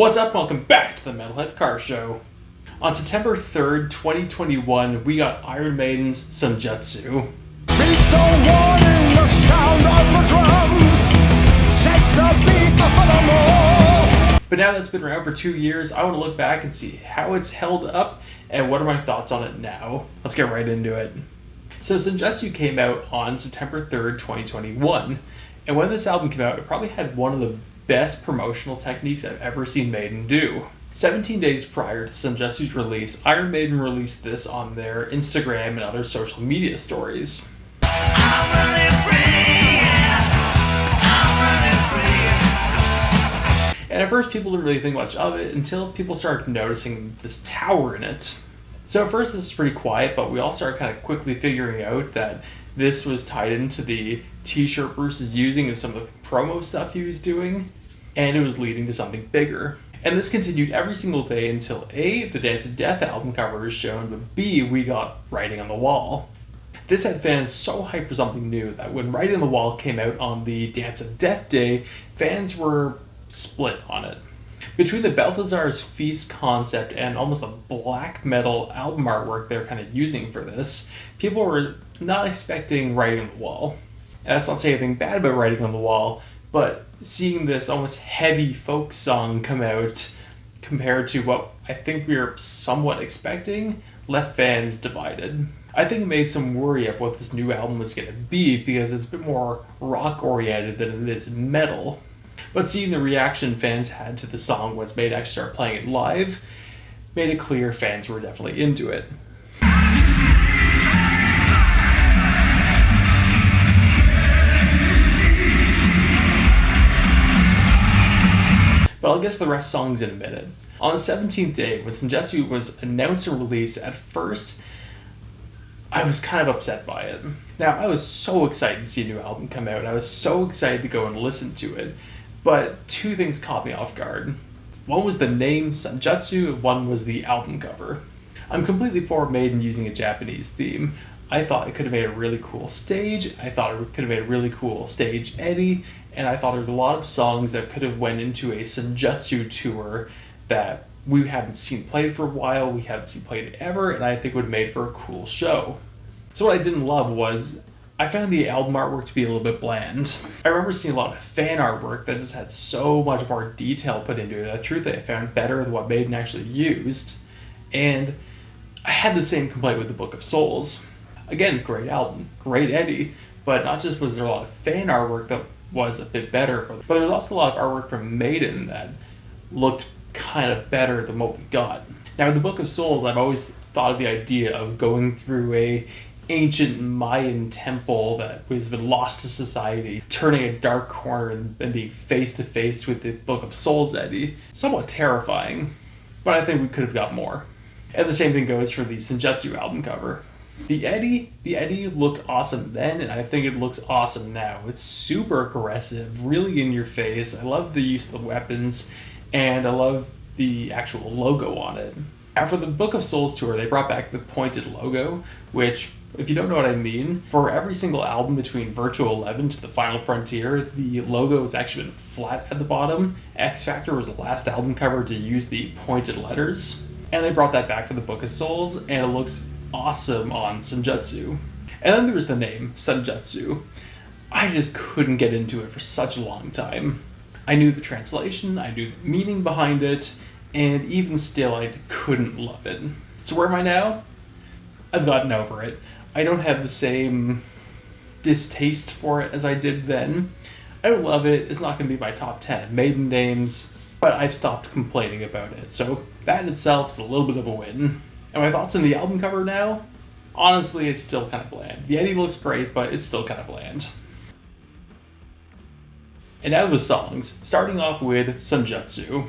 What's up? Welcome back to the Metalhead Car Show. On September 3rd, 2021, we got Iron Maiden's Senjutsu. Beat the warning, the sound of the drums. Set the beat for the more. But now that's been around for 2 years, I want to look back and see how it's held up and what are my thoughts on it now. Let's get right into it. So Senjutsu came out on September 3rd, 2021. And when this album came out, it probably had one of the best promotional techniques I've ever seen Maiden do. 17 days prior to Senjutsu's release, Iron Maiden released this on their Instagram and other social media stories. I'm running free, I'm running free. And at first people didn't really think much of it until people started noticing this tower in it. So at first this was pretty quiet, but we all started kind of quickly figuring out that this was tied into the t-shirt Bruce is using and some of the promo stuff he was doing, and it was leading to something bigger. And this continued every single day until A, the Dance of Death album cover is shown, but B, we got Writing on the Wall. This had fans so hyped for something new that when Writing on the Wall came out on the Dance of Death day, fans were split on it. Between the Balthazar's Feast concept and almost the black metal album artwork they're kind of using for this, people were not expecting Writing on the Wall. And that's not saying anything bad about Writing on the Wall, but seeing this almost heavy folk song come out compared to what I think we were somewhat expecting left fans divided. I think it made some worry of what this new album was going to be because it's a bit more rock oriented than it is metal. But seeing the reaction fans had to the song once Maiden actually started playing it live made it clear fans were definitely into it. But I'll get to the rest of songs in a minute. On the 17th day, when Senjutsu was announced and released, at first, I was kind of upset by it. Now, I was so excited to see a new album come out, and I was so excited to go and listen to it, but two things caught me off guard. One was the name, Senjutsu, and one was the album cover. I'm completely for Maiden using a Japanese theme. I thought it could have made a really cool stage, I thought it could have made a really cool stage edit, and I thought there was a lot of songs that could have went into a Senjutsu tour that we haven't seen played for a while, we haven't seen played ever, and I think would have made for a cool show. So what I didn't love was, I found the album artwork to be a little bit bland. I remember seeing a lot of fan artwork that just had so much more detail put into it, the truth that I found better than what Maiden actually used. And I had the same complaint with the Book of Souls. Again, great album, great edit, but not just was there a lot of fan artwork that was a bit better, but there was also a lot of artwork from Maiden that looked kind of better than what we got. Now with the Book of Souls, I've always thought of the idea of going through a ancient Mayan temple that has been lost to society, turning a dark corner and being face to face with the Book of Souls edit. Somewhat terrifying, but I think we could have got more. And the same thing goes for the Senjutsu album cover. The edit looked awesome then, and I think it looks awesome now. It's super aggressive, really in your face. I love the use of the weapons, and I love the actual logo on it. After the Book of Souls tour, they brought back the pointed logo, which, if you don't know what I mean, for every single album between Virtual 11 to the Final Frontier, the logo has actually been flat at the bottom. X Factor was the last album cover to use the pointed letters, and they brought that back for the Book of Souls, and it looks awesome on Senjutsu. And then there was the name, Senjutsu. I just couldn't get into it for such a long time. I knew the translation, I knew the meaning behind it, and even still I couldn't love it. So where am I now? I've gotten over it. I don't have the same distaste for it as I did then. I don't love it, it's not going to be my top 10 Maiden names, but I've stopped complaining about it. So that in itself is a little bit of a win. And my thoughts on the album cover now? Honestly, it's still kind of bland. The edit looks great, but it's still kind of bland. And now the songs, starting off with Senjutsu.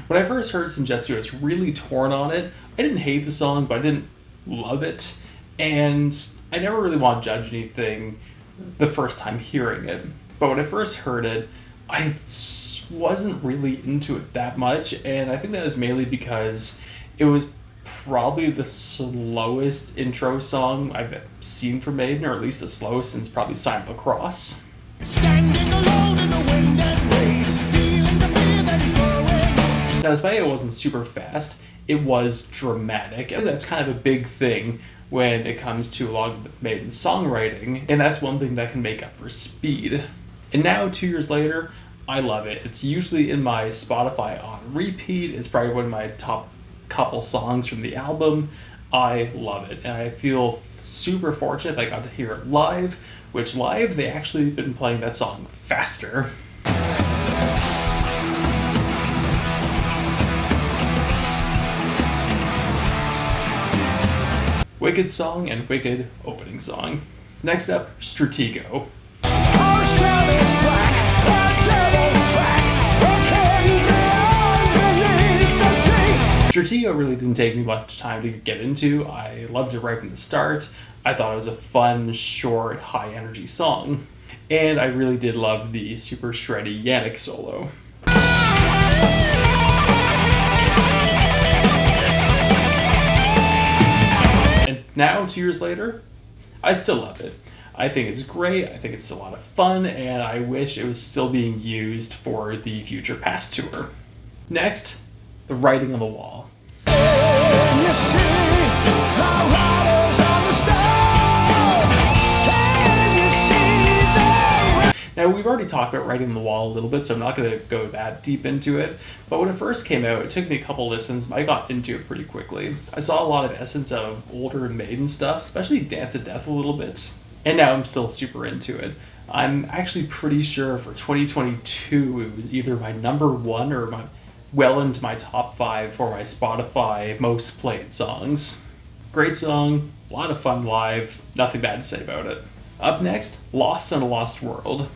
When I first heard Senjutsu, I was really torn on it. I didn't hate the song, but I didn't love it. And I never really want to judge anything the first time hearing it. But when I first heard it, I wasn't really into it that much, and I think that was mainly because it was probably the slowest intro song I've seen from Maiden, or at least the slowest since probably Sign of the Cross. Standing alone in the wind and rain, feeling the fear that is growing. Now, despite it wasn't super fast, it was dramatic, and that's kind of a big thing when it comes to a lot of Maiden songwriting, and that's one thing that can make up for speed. And now, 2 years later, I love it. It's usually in my Spotify on repeat. It's probably one of my top couple songs from the album. I love it, and I feel super fortunate that I got to hear it live, which live, they actually been playing that song faster. Wicked song and wicked opening song. Next up, Stratego. Our sun is black, the devil's track, beneath the sea. Stratego really didn't take me much time to get into. I loved it right from the start. I thought it was a fun, short, high-energy song. And I really did love the super shreddy Yannick solo. And now, 2 years later, I still love it. I think it's great, I think it's a lot of fun, and I wish it was still being used for the Future Past tour. Next, the writing on the wall. Can you see the riders on the stone? Can you see the... Now, we've already talked about writing on the wall a little bit, so I'm not going to go that deep into it. But when it first came out, it took me a couple listens, but I got into it pretty quickly. I saw a lot of essence of older Maiden stuff, especially Dance of Death a little bit. And now I'm still super into it. I'm actually pretty sure for 2022, it was either my number one or well into my top 5 for my Spotify most played songs. Great song, a lot of fun live, nothing bad to say about it. Up next, Lost in a Lost World.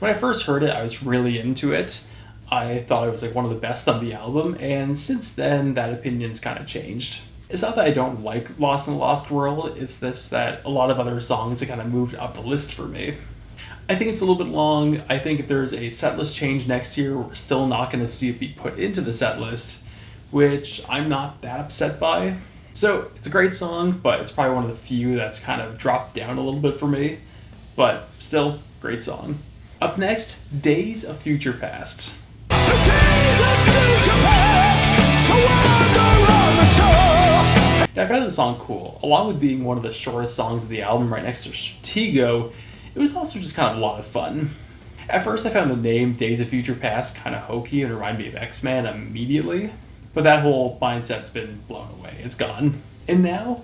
When I first heard it, I was really into it. I thought it was like one of the best on the album, and since then, that opinion's kind of changed. It's not that I don't like Lost in a Lost World, it's just that a lot of other songs have kind of moved up the list for me. I think it's a little bit long. I think if there's a setlist change next year, we're still not going to see it be put into the setlist, which I'm not that upset by. So, it's a great song, but it's probably one of the few that's kind of dropped down a little bit for me, but still, great song. Up next, Days of Future Past. Now, I found the song cool. Along with being one of the shortest songs of the album right next to Stratego, it was also just kind of a lot of fun. At first, I found the name Days of Future Past kind of hokey and reminded me of X-Men immediately, but that whole mindset's been blown away. It's gone. And now,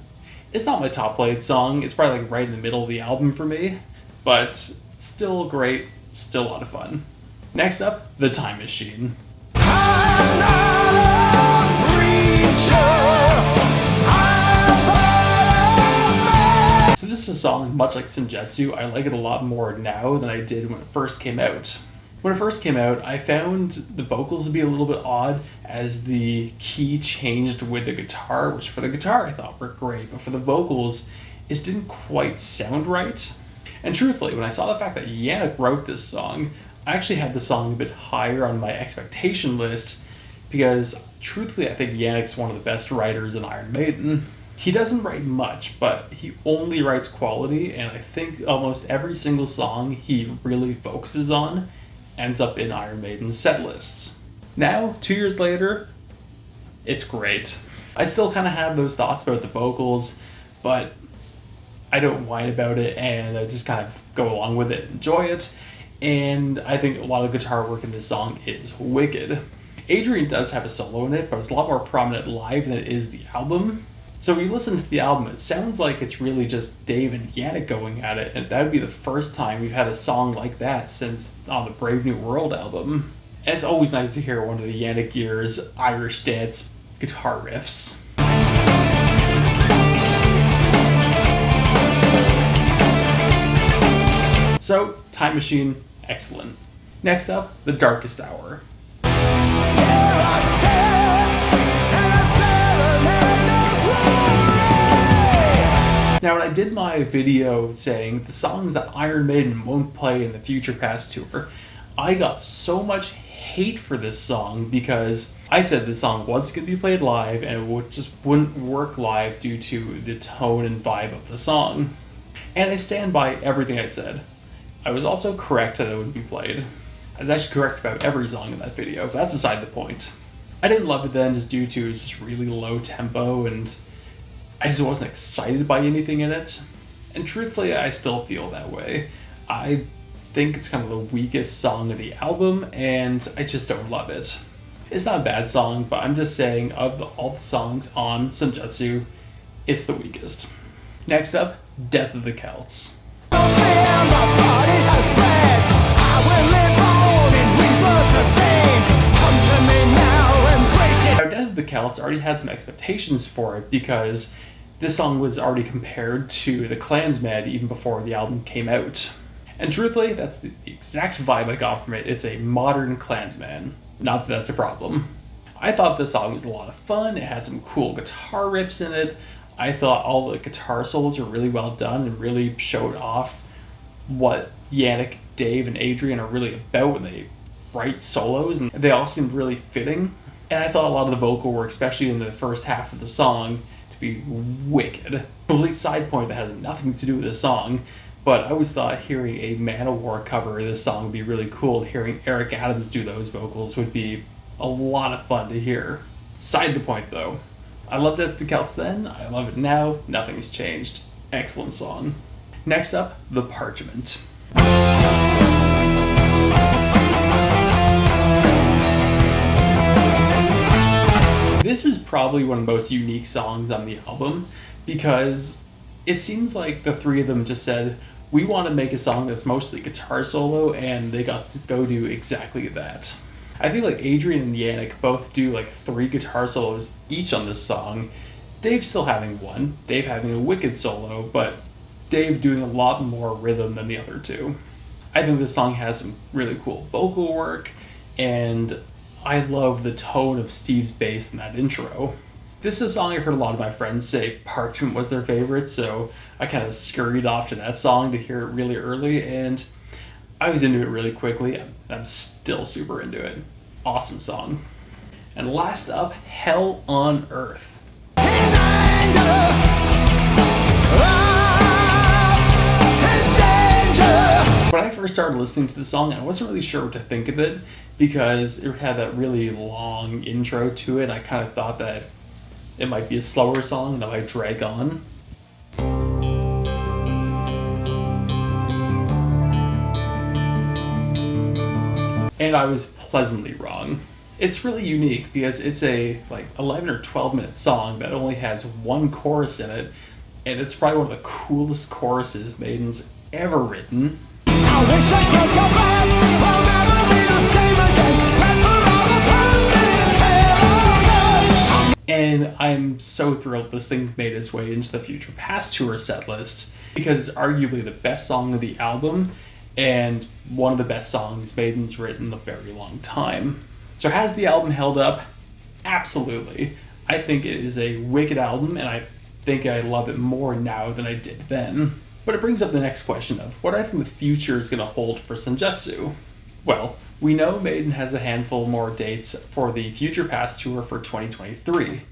it's not my top played song. It's probably like right in the middle of the album for me, but still great, still a lot of fun. Next up, The Time Machine. So this is a song, much like Senjutsu, I like it a lot more now than I did when it first came out. When it first came out, I found the vocals to be a little bit odd as the key changed with the guitar, which for the guitar I thought were great, but for the vocals, it just didn't quite sound right. And truthfully, when I saw the fact that Yannick wrote this song, I actually had the song a bit higher on my expectation list because, truthfully, I think Yannick's one of the best writers in Iron Maiden. He doesn't write much, but he only writes quality, and I think almost every single song he really focuses on ends up in Iron Maiden's set lists. Now, 2 years later, it's great. I still kind of have those thoughts about the vocals, but I don't whine about it, and I just kind of go along with it and enjoy it. And I think a lot of the guitar work in this song is wicked. Adrian does have a solo in it, but it's a lot more prominent live than it is the album. So when you listen to the album, it sounds like it's really just Dave and Yannick going at it, and that would be the first time we've had a song like that since on the Brave New World album. And it's always nice to hear one of the Yannick year's Irish dance guitar riffs. So, Time Machine, excellent. Next up, The Darkest Hour. Now, when I did my video saying the songs that Iron Maiden won't play in the Future Past tour, I got so much hate for this song because I said this song was going to be played live and just wouldn't work live due to the tone and vibe of the song. And I stand by everything I said. I was also correct that it would be played. I was actually correct about every song in that video, but that's beside the point. I didn't love it then just due to its just really low tempo and I just wasn't excited by anything in it. And truthfully, I still feel that way. I think it's kind of the weakest song of the album and I just don't love it. It's not a bad song, but I'm just saying of all the songs on Senjutsu, it's the weakest. Next up, Death of the Celts. Death of the Celts already had some expectations for it because this song was already compared to the Klansman even before the album came out. And truthfully, that's the exact vibe I got from it. It's a modern Klansman. Not that that's a problem. I thought this song was a lot of fun. It had some cool guitar riffs in it. I thought all the guitar solos were really well done and really showed off what Yannick, Dave, and Adrian are really about when they write solos, and they all seemed really fitting. And I thought a lot of the vocal work, especially in the first half of the song, to be wicked. Complete side point that has nothing to do with the song, but I always thought hearing a Manowar cover of this song would be really cool. Hearing Eric Adams do those vocals would be a lot of fun to hear. Side the point though. I loved it at the Celts then, I love it now, nothing's changed. Excellent song. Next up, The Parchment. This is probably one of the most unique songs on the album because it seems like the three of them just said, we want to make a song that's mostly guitar solo, and they got to go do exactly that. I think like Adrian and Yannick both do like 3 guitar solos each on this song. Dave's still having one, Dave having a wicked solo, but Dave doing a lot more rhythm than the other two. I think this song has some really cool vocal work, and I love the tone of Steve's bass in that intro. This is a song I heard a lot of my friends say Parchment was their favorite, so I kind of scurried off to that song to hear it really early, and I was into it really quickly. I'm still super into it. Awesome song. And last up, Hell on Earth. When I first started listening to the song, I wasn't really sure what to think of it because it had that really long intro to it. I kind of thought that it might be a slower song that might drag on. And I was pleasantly wrong. It's really unique because it's a like 11 or 12 minute song that only has one chorus in it, and it's probably one of the coolest choruses Maiden's ever written. I wish I could go back, I'll never be the same again, and I'm so thrilled this thing made its way into the Future Past Tour set list because it's arguably the best song of the album and one of the best songs Maiden's written in a very long time. So has the album held up? Absolutely. I think it is a wicked album, and I think I love it more now than I did then. But it brings up the next question of what I think the future is going to hold for Senjutsu. Well, we know Maiden has a handful more dates for the Future Past Tour for 2023,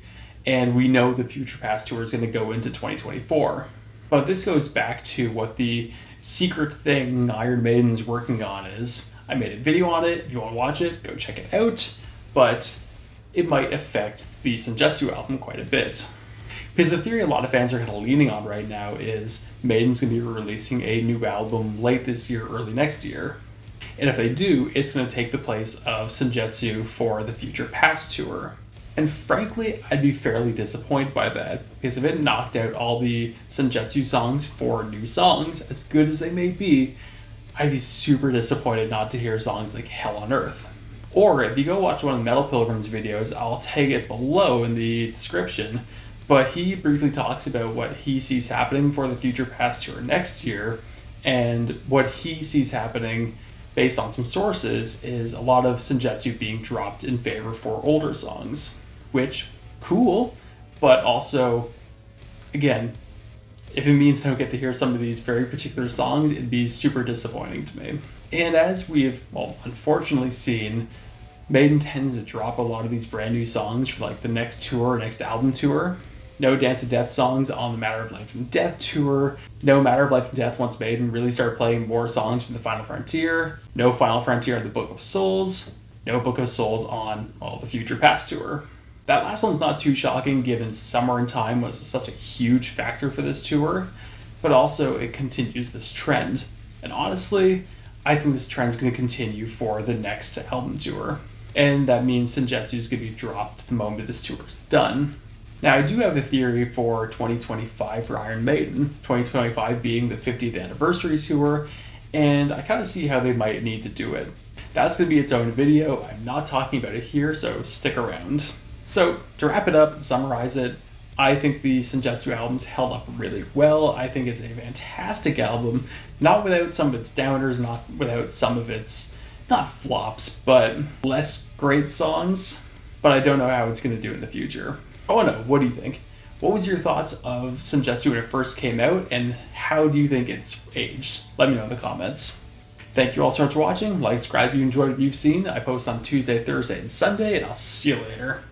and we know the Future Past Tour is going to go into 2024. But this goes back to what the secret thing Iron Maiden's working on is. I made a video on it. If you want to watch it, go check it out. But it might affect the Senjutsu album quite a bit. Because the theory a lot of fans are kind of leaning on right now is Maiden's going to be releasing a new album late this year, early next year. And if they do, it's going to take the place of Senjutsu for the Future Past Tour. And frankly, I'd be fairly disappointed by that, because if it knocked out all the Senjutsu songs for new songs, as good as they may be, I'd be super disappointed not to hear songs like Hell on Earth. Or if you go watch one of the Metal Pilgrim's videos, I'll tag it below in the description, but he briefly talks about what he sees happening for the Future Past Tour next year, and what he sees happening based on some sources is a lot of Senjutsu being dropped in favor for older songs, which, cool, but also, again, if it means I don't get to hear some of these very particular songs, it'd be super disappointing to me. And as we've, well, unfortunately seen, Maiden tends to drop a lot of these brand new songs for like the next tour, next album tour. No Dance to Death songs on the Matter of Life and Death tour. No Matter of Life and Death once Maiden really started playing more songs from the Final Frontier. No Final Frontier on the Book of Souls. No Book of Souls on, well, the Future Past tour. That last one's not too shocking given Summer in Time was such a huge factor for this tour, but also it continues this trend. And honestly, I think this trend's going to continue for the next album tour. And that means Senjutsu is going to be dropped the moment this tour is done. Now, I do have a theory for 2025 for Iron Maiden, 2025 being the 50th anniversary tour, and I kind of see how they might need to do it. That's going to be its own video. I'm not talking about it here, so stick around. So, to wrap it up and summarize it, I think the Senjutsu album's held up really well. I think it's a fantastic album, not without some of its downers, not without some of its, not flops, but less great songs. But I don't know how it's going to do in the future. Oh no, what do you think? What was your thoughts of Senjutsu when it first came out, and how do you think it's aged? Let me know in the comments. Thank you all so much for watching. Like, subscribe if you enjoyed what you've seen. I post on Tuesday, Thursday, and Sunday, and I'll see you later.